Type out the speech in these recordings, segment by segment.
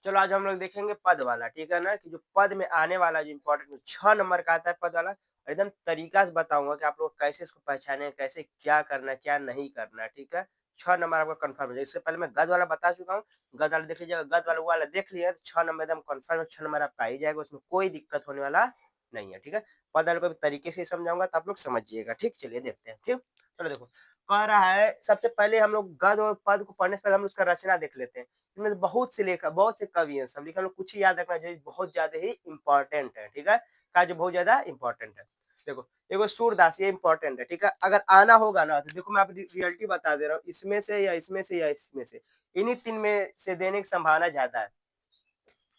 चलो आज हम लोग देखेंगे पद वाला, ठीक है ना? कि जो पद में आने वाला जो इम्पोर्टेंट 6 नंबर का आता है पद वाला, एकदम तरीका से बताऊँगा कि आप लोग कैसे इसको पहचानें, कैसे क्या करना है, क्या नहीं करना है, ठीक है? 6 नंबर आपका कन्फर्म हो जाएगा। इससे पहले मैं गद वाला बता चुका हूँ, गद वाला देख लीजिएगा, गद वाला वो वाला देख लिया तो 6 नंबर एकदम कन्फर्म है, 6 नंबर आपका आ ही जाएगा, उसमें कोई दिक्कत होने वाला नहीं है, ठीक है? पद वाले को भी तरीके से समझाऊँगा तो आप लोग समझिएगा, ठीक? चलिए देखते हैं, ठीक? चलो देखो, कह रहा है सबसे पहले हम लोग गद और पद को पढ़ने से पहले हम उसका रचना देख लेते हैं। इनमें बहुत से लेखक बहुत से कवि हैं सब लेकिन हम लोग कुछ ही याद रखना जो बहुत ज्यादा ही इम्पोर्टेंट है, ठीक है? का जो बहुत ज्यादा इम्पोर्टेंट है। देखो, एगो सूरदास ये इम्पोर्टेंट है, ठीक है? अगर आना होगा ना तो देखो मैं आप रियलिटी बता दे रहा हूँ, इसमें से या इसमें से या इसमें से, इन्हीं तीन में से देने की संभावना ज्यादा है।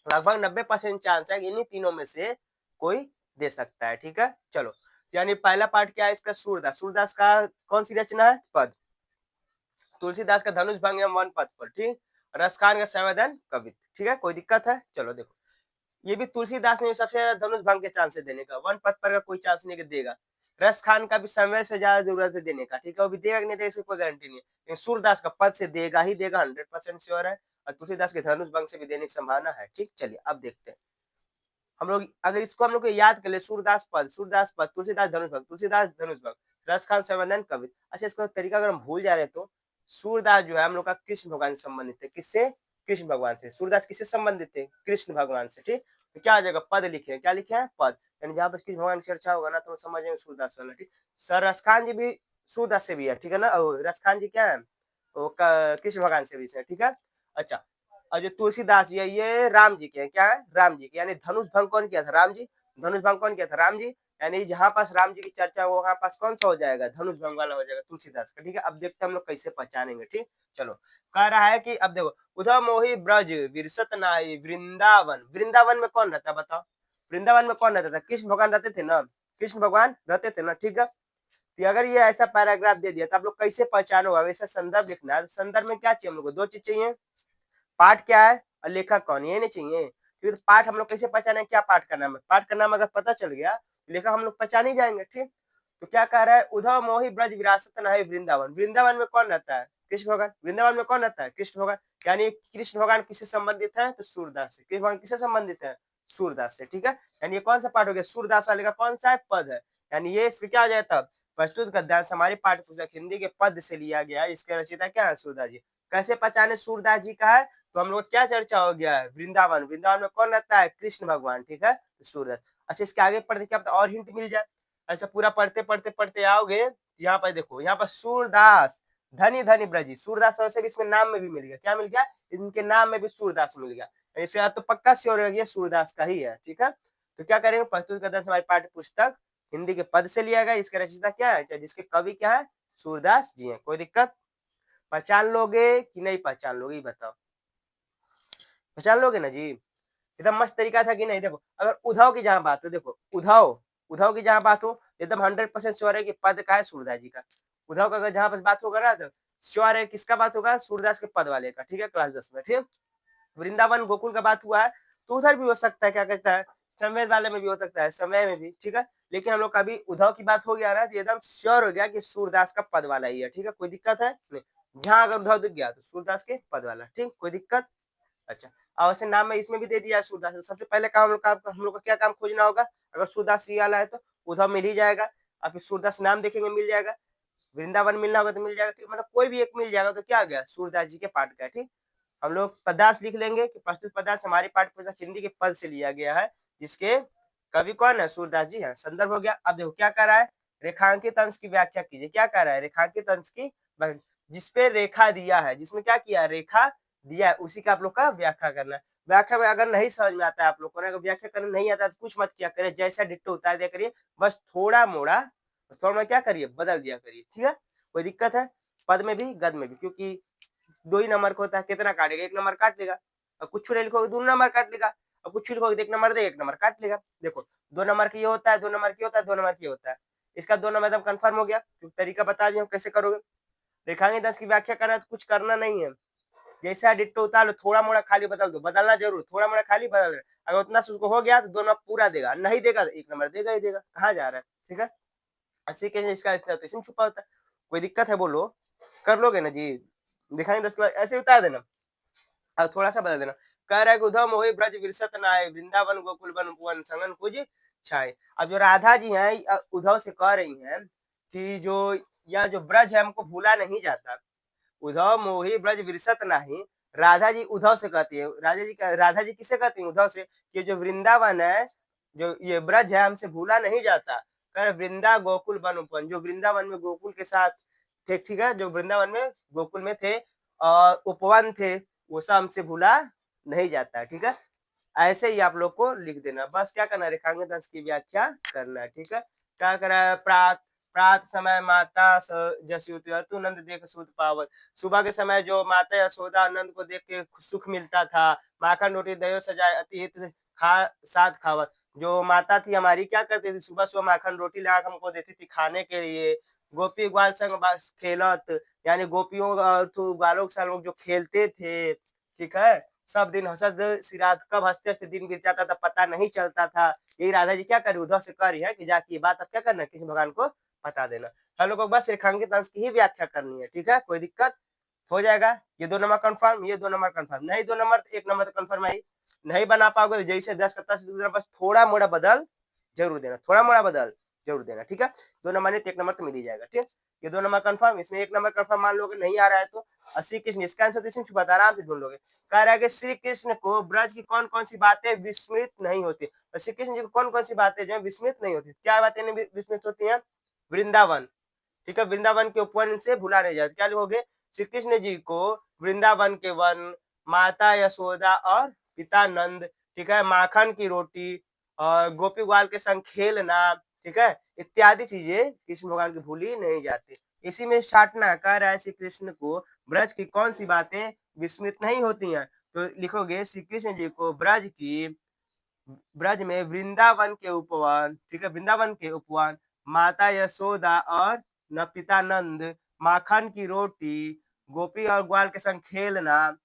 लगभग 90% चांस है कि इन्हीं तीनों में से कोई दे सकता है, ठीक है? चलो, यानी पहला पार्ट क्या है इसका? सूरदास। सूरदास का कौन सी रचना है? पद। तुलसीदास का धनुष भंग एवं वन पद पर, ठीक? रसखान का संवेदन कवित्त, ठीक है? कोई दिक्कत है? चलो देखो, ये भी तुलसीदास ने सबसे ज्यादा धनुष भंग के चांस है देने का, वन पद पर का कोई चांस नहीं कि देगा। रस खान का भी समय से ज्यादा जरूरत है देने का, ठीक है? वो भी देगा कि नहीं देगा इसकी कोई गारंटी नहीं है, लेकिन सूरदास का पद से देगा ही देगा, 100% श्योर है। और तुलसीदास के धनुष भंग से भी देने की संभावना है, ठीक? चलिए अब देखते हैं हम लोग, अगर इसको हम लोग याद कर ले, सूरदास पद, तुलसीदास धनुष भंग, तुलसीदास धनुष भंग, रस खान संवेदन कवि। अच्छा, इसका तरीका अगर हम भूल जा रहे तो सूरदास जो है हम लोग का कृष्ण भगवान से संबंधित है। किससे? कृष्ण भगवान से। सूरदास किससे संबंधित है? कृष्ण भगवान से, ठीक? तो क्या आ जाएगा? पद लिखे हैं, क्या लिखे हैं? पद। यानी जहां पर कृष्ण भगवान की चर्चा होगा ना तो समझ जाएंगे सूरदास वाला, ठीक? सर रसखान जी भी सूरदास से भी है, ठीक है ना? और रसखान जी क्या है? वो कृष्ण भगवान से भी है, ठीक है? अच्छा, और जो तुलसीदास जी है ये राम जी के हैं, क्या है? राम जी के। यानी धनुष भंग कौन किया था? राम जी। धनुष भंग कौन किया था? राम जी। यानी जहां पास राम जी की चर्चा हो वहां पास कौन सा हो जाएगा? धनुष भंग वाला हो जाएगा, तुलसीदास का, ठीक है? अब देखते हैं हम लोग कैसे पहचानेंगे, ठीक? चलो, कह रहा है कि अब देखो, उधव मोहि ब्रज विरसत नाहि वृंदावन। वृंदावन में कौन रहता है बताओ? वृंदावन में कौन रहता था? कृष्ण भगवान रहते थे ना? कृष्ण भगवान रहते थे ना, ठीक है? तो अगर ये ऐसा पैराग्राफ दे दिया तो आप लोग कैसे पहचानोगे? ऐसा संदर्भ लिखना है तो संदर्भ में क्या चाहिए हम लोग को? दो चीज चाहिए, पाठ क्या है और लेखक कौन, ये नहीं चाहिए? फिर पाठ हम लोग कैसे पहचाने क्या पाठ का नाम है? पाठ का नाम अगर पता चल गया तो लेखक हम लोग पहचान ही जाएंगे, ठीक? तो क्या कह रहा है? उद्धव मोहि ब्रज विरासत न है वृंदावन। वृंदावन में कौन रहता है? कृष्ण भगवान। वृंदावन में कौन रहता है? कृष्ण भगवान। यानी कृष्ण भगवान किससे संबंधित है? तो सूरदास से। कृष्ण भगवान किससे संबंधित है? सूरदास से, ठीक है? यानी ये कौन सा पाठ हो गया? सूरदास वाले का कौन सा है? पद है। यानी ये इसमें क्या आ जाता है? प्रस्तुत गद्यांश हमारी पाठ्य पुस्तक हिंदी के पद से लिया गया है। इसके रचयिता क्या है? सूरदास जी। कैसे पहचाने सूरदास जी का है? तो हम लोग क्या चर्चा हो गया है? वृंदावन। वृंदावन में कौन रहता है? कृष्ण भगवान, ठीक है? सूरदास। अच्छा, इसके आगे पढ़ते क्या और हिंट मिल जाए? अच्छा, पूरा पढ़ते पढ़ते पढ़ते आओगे, यहाँ पर देखो, यहाँ पर सूरदास धनी धनी ब्रजी, सूरदास वैसे भी इसमें नाम में भी मिल गया, क्या मिल गया? इनके नाम में भी सूरदास मिल गया। इससे आप तो पक्का श्योर हो गया सूरदास का ही है, ठीक है? तो क्या करेंगे? प्रस्तुत करते हैं हमारी पाठ्य पुस्तक हिंदी के पद से लिया गया। इसका रचयिता क्या है? जिसके कवि क्या है? सूरदास जी हैं। कोई दिक्कत? पहचान लोगे कि नहीं पहचान लोगे, बताओ? पहचान लोगे ना जी? एकदम मस्त तरीका था कि नहीं? देखो, अगर उद्धव की जहां बात हो, देखो उद्धव, उद्धव की जहां बात हो एकदम 100% श्योर है कि पद का है? सूरदास जी का। उद्धव का अगर जहां पर बात होगा ना तो श्योर है किसका बात होगा? सूरदास के पद वाले का, ठीक है? क्लास 10 में, ठीक? वृंदावन गोकुल का बात हुआ है तो उधर भी हो सकता है, क्या कहता है? समय वाले में भी हो सकता है, समय में भी, ठीक है? लेकिन हम लोग कभी उद्धव की बात हो गया ना तो एकदम श्योर हो गया कि सूरदास का पद वाला ही है, ठीक है? कोई दिक्कत है नहीं? जहां अगर उद्धव दिख गया तो सूरदास के पद वाला, ठीक? कोई दिक्कत? अच्छा, और वैसे नाम में इसमें भी दे दिया है सूरदास। तो सबसे पहले काम हम लोग का क्या काम खोजना होगा? अगर सूरदास जी वाला है तो उद्धव मिल ही जाएगा, और फिर सूरदास नाम देखेंगे मिल जाएगा। वृंदावन मिलना होगा तो मिल जाएगा, ठीक? मतलब कोई भी एक मिल जाएगा तो क्या आ गया? सूरदास जी के पाठ का, ठीक? हम लोग पदार्थ लिख लेंगे कि प्रस्तुत पदार्थ हमारी पाठ्य पुस्तक हिंदी के पद से लिया गया है, जिसके कवि कौन है? सूरदास जी हैं। संदर्भ हो गया। अब देखो क्या कर रहा है? रेखांकित अंश की व्याख्या कीजिए। क्या कर रहा है? रेखांकित अंश की जिसपे रेखा दिया है, जिसमें क्या किया? रेखा दिया है, उसी का आप लोग का व्याख्या करना है। व्याख्या में अगर नहीं समझ में आता है आप लोग को, अगर व्याख्या करने नहीं आता तो कुछ मत किया करिए, जैसा डिट्टो उतार दिया करिए, बस थोड़ा मोड़ा क्या करिए? बदल दिया करिए, ठीक है? कोई दिक्कत है? पद में भी गद में भी, क्योंकि 2 ही नंबर का होता है, कितना काटेगा? 1 नंबर काट लेगा। और कुछ नहीं लिखोगे 2 नंबर काट लेगा, और कुछ लिखोगे 1 नंबर दे 1 नंबर काट लेगा। देखो, 2 नंबर का ये होता है, 2 नंबर की होता है, 2 नंबर की होता है। इसका 2 नंबर एकदम कंफर्म हो गया, क्योंकि तरीका बता दिया हूँ कैसे करोगे। रेखांकित 10 की व्याख्या करना है तो कुछ करना नहीं है, जैसा डिट्टो उतार लो, थोड़ा मोड़ा खाली बदल दो, बदलना जरूर, थोड़ा मोड़ा खाली बदल दो। अगर उतना से उसको हो गया तो 2 नंबर पूरा देगा, नहीं देगा तो 1 नंबर देगा ही देगा। कहाँ जा रहा है, ठीक है? ऐसे कैसे इसका इसमें छुपा होता है। कोई दिक्कत है बोलो? कर लोगे ना जी? दिखाएंगे 10 के बाद ऐसे उतार देना। अब थोड़ा-सा बदल देना। कह रहा है कि उधम मोहि ब्रज विरसत नाहि, वृंदावन गोकुल बन उपवन संगन कुज छाए। अब जो राधा जी हैं उद्धव से कह रही हैं कि जो यह जो ब्रज है हमको भूला नहीं जाता। उद्धव मोहि ब्रज विरसत नाही, राधा जी उद्धव से कहती है। राधा जी किससे कहती हैं? उद्धव से कि जो वृंदावन है, जो ये ब्रज है हमसे भूला नहीं जाता। कह वृंदा गोकुल वन उपवन, जो वृंदावन में गोकुल के साथ थे, ठीक है, जो वृंदावन में गोकुल में थे और उपवन थे, वो सब हमसे भूला नहीं जाता। ठीक है, ऐसे ही आप लोग को लिख देना। बस क्या करना है, रेखांकित अंश की व्याख्या करना है। ठीक है, क्या करा है, प्रात प्रात समय माता जसुतु नंद देख सूत पावत। सुबह के समय जो माता यशोदा नंद को देख के सुख मिलता था। माखन रोटी दयो सजाए अति हित से खा साथ खावत। जो माता थी हमारी क्या करती थी, सुबह सुबह माखन रोटी ला हमको देती थी खाने के लिए। गोपी ग्वाल संग खेलत, यानी गोपियों ग्वालों के साथ लोग जो खेलते थे। ठीक है, सब दिन हंसत सिरात, कब हंसते हंसते दिन बीत जाता था पता नहीं चलता था। यही राधा जी क्या कर रही, उद्धव से कह रही है कि जाके ये बात अब क्या करना है, किसी भगवान को बता देना। हम लोग को बस रेखांकित अंश की ही व्याख्या करनी है। ठीक है, कोई दिक्कत हो जाएगा। ये 2 नंबर कंफर्म, ये 2 नंबर कंफर्म, नहीं 2 नंबर तो 1 नंबर तो कंफर्म है। नहीं बना पाओगे तो जैसे 10 का 10 बस थोड़ा मोड़ा बदल जरूर देना, थोड़ा मोड़ा बदल जरूर देना। ठीक है, 2 नंबर नहीं तो 1 नंबर तो मिल ही जाएगा। ठीक, ये 2 नंबर कंफर्म, इसमें 1 नंबर कंफर्म मान लोगे नहीं आ रहा है तो श्री कृष्ण, इसका आंसर तो इसमें छुपा था, आराम से ढूंढ लोगे। कह रहा है कि श्री कृष्ण को ब्रज की कौन कौन सी बातें विस्मृत नहीं होती। और श्री कृष्ण जी को कौन कौन सी बातें जो है विस्मृत नहीं होती, क्या बातें नहीं विस्मृत होती हैं? वृंदावन, ठीक है, वृंदावन के उपवन से भुला नहीं जाते। क्या लिखोगे, श्री कृष्ण जी को वृंदावन के वन, माता यशोदा और पिता नंद, ठीक है, माखन की रोटी और गोपी ग्वाल के संग खेलना, ठीक है, इत्यादि चीजें कृष्ण भगवान की भूली नहीं जाती। इसी में छाटना कह रहा है श्री कृष्ण को ब्रज की कौन सी बातें विस्मृत नहीं होती हैं। तो लिखोगे श्री कृष्ण जी को ब्रज में वृंदावन के उपवन, ठीक है, वृंदावन के उपवन, माता यशोदा और न पिता नंद, माखन की रोटी, गोपी और ग्वाल के संग खेलना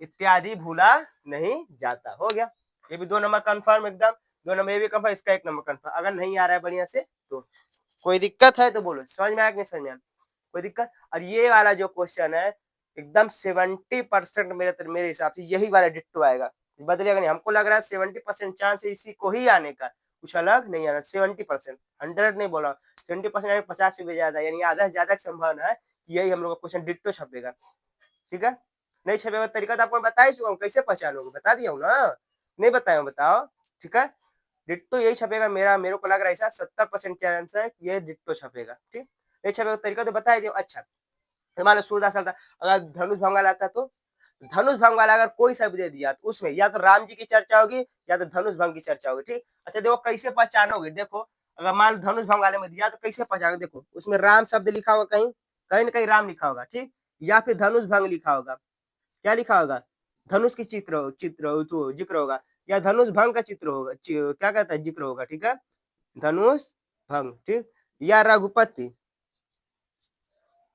इत्यादि भूला नहीं जाता। हो गया, ये भी 2 नंबर कंफर्म एकदम। 2 नंबर ये भी कंफर्म, इसका 1 नंबर कंफर्म। अगर नहीं आ रहा है बढ़िया से तो कोई दिक्कत है तो बोलो, समझ में आया कि नहीं समझ में आया, कोई दिक्कत। और ये वाला जो क्वेश्चन है एकदम 70% मेरे हिसाब से यही वाला डिट्टो आएगा, बदलेगा नहीं। हमको लग रहा है 70% चांस है इसी को ही आने का, कुछ अलग नहीं आना। 70%, 100 नहीं बोला, 70% 50 से भी ज्यादा, यानी आधा से ज्यादा संभावना है कि यही हम लोग का क्वेश्चन डिट्टो छपेगा। ठीक है, नहीं छपेगा तरीका तो आपको बता ही चुका हूँ, कैसे पहचानोगे बता दिया हूँ ना, नहीं बताया हूँ, बताओ। ठीक है, डिट्टो यही छपेगा, मेरे को लग रहा है ऐसा 70% चांस है कि ये डिट्टो छपेगा। ठीक, नहीं छपेगा तरीका तो बता ही दिया। अच्छा, मान लो सूरदास चलता, अगर धनुष भंग वाला आता तो धनुष भंग वाला अगर कोई सा भी दे दिया तो उसमें या तो राम जी की चर्चा होगी या तो धनुष भंग की चर्चा होगी। ठीक, अच्छा देखो कैसे पहचानोगे, देखो अगर मान लो धनुष भंग वाले में दिया तो कैसे पहचानोगे, देखो उसमें राम शब्द लिखा होगा, कहीं कहीं ना कहीं राम लिखा होगा। ठीक, या फिर धनुष भंग लिखा होगा, क्या लिखा होगा, धनुष की चित्र तो जिक्र होगा, या धनुष भंग का चित्र होगा, क्या कहता है जिक्र होगा। ठीक है, धनुष भंग, ठीक, या रघुपति,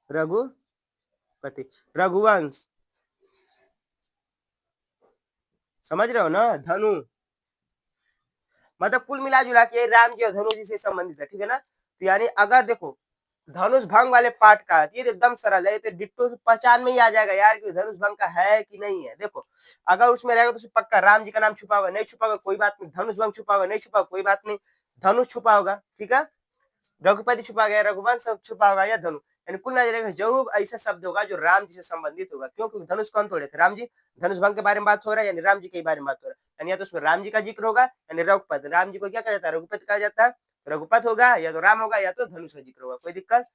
रघुपति, रघुवंश, समझ रहे हो ना, धनु, मतलब कुल मिला जुला के राम जी और धनुष जी से संबंधित है। ठीक है ना, तो यानी अगर देखो धनुष भंग वाले पार्ट का ये एकदम सरल है, तो डिट्टो पहचान में ही आ जाएगा यार कि धनुष भंग का है कि नहीं है। देखो अगर उसमें रहेगा तो पक्का राम जी का नाम छुपा होगा, नहीं छुपा होगा कोई बात नहीं, धनुष भंग छुपा होगा, नहीं छुपा कोई बात नहीं, धनुष छुपा होगा। ठीक है, रघुपति छुपा गया, रघुवंश छुपा होगा या धनु, यानी कुल मिलाकर जरूर ऐसा शब्द होगा जो राम जी से संबंधित होगा। क्यों, क्योंकि धनुष कौन तोड़े थे, राम जी। धनुष भंग के बारे में बात हो रहा है यानी राम जी के बारे में बात हो रहा है, यानी या तो उसमें राम जी का जिक्र होगा यानी रघुपत, राम जी को क्या कहा जाता है, रघुपत कहा जाता है। रघुपत होगा या तो राम होगा या तो धनुष का जिक्र होगा, कोई दिक्कत।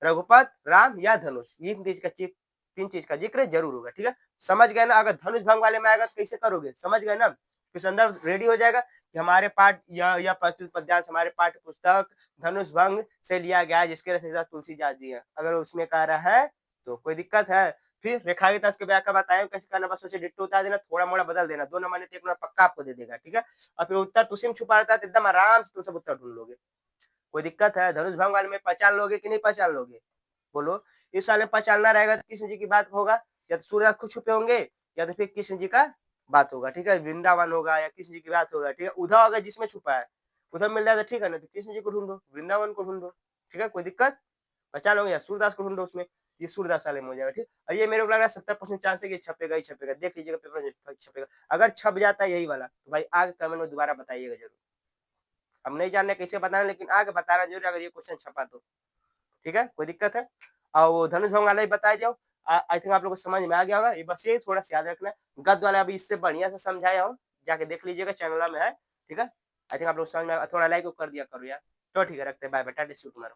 रघुपत, राम या धनुष, इन तीन चीज का जिक्र जरूर होगा। ठीक है, समझ गए ना। अगर धनुष भंग वाले में आएगा तो कैसे करोगे, समझ गए ना, फिर संदर्भ रेडी हो जाएगा कि हमारे पाठ या प्रस्तुत पद्यांश हमारे पाठ्य पुस्तक धनुष भंग से लिया गया है, जिसके रचयिता तुलसीदास जी है। अगर उसमें कह रहा है तो कोई दिक्कत है। फिर रेखांकित अंश के व्याख्या बताया कैसे करना, बस सोचे डिट्टो उतार देना, थोड़ा मोड़ा बदल देना, 2 नंबर नहीं तो 1 नंबर पक्का आपको दे देगा। ठीक है, और फिर उत्तर तुलसी में छुपा रहता है तो एकदम आराम से तुम सब उत्तर ढूंढ लोगे। कोई दिक्कत है, धनुष भंग वाले में पहचान लोगे कि नहीं पहचान लोगे, बोलो। इस साल में पहचानना रहेगा तो कृष्ण जी की बात होगा, या तो सूर्यदास खुद छुपे होंगे या तो फिर कृष्ण जी का बात होगा। ठीक है, वृंदावन होगा या कृष्ण जी की बात होगा। ठीक है, उद्धव अगर जिसमें छुपा है उधर मिल जाए तो ठीक है, ना तो कृष्ण जी को ढूंढो, वृंदावन को ढूंढो। ठीक है, कोई दिक्कत, पहचान लोगे या सूरदास को ढूंढो उसमें। ये सूर्य 10 साल में हो जाएगा, ठीक। और ये मेरे को लग रहा है 70% चांस है कि छपेगा ही छपेगा, देख लीजिएगा पेपर में छपेगा। अगर छप जाता है यही वाला तो भाई आगे कमेंट में दोबारा बताइएगा जरूर। हम नहीं जान रहे कैसे बताना, लेकिन आगे बताना जरूर अगर ये क्वेश्चन छपा तो, ठीक है, कोई दिक्कत है। और वो धनुष भंग वाला ही बता दिया, आई थिंक आप लोग को समझ में आ गया होगा। ये बस ये थोड़ा सा याद रखना है, गद्य वाला अभी इससे बढ़िया से समझाया हूँ, जाके देख लीजिएगा, चैनल में है, ठीक है। आई थिंक आप लोग समझ में थोड़ा लाइक कर दिया करो यार। तो ठीक है, रखते हैं, bye bye, tata see you tomorrow.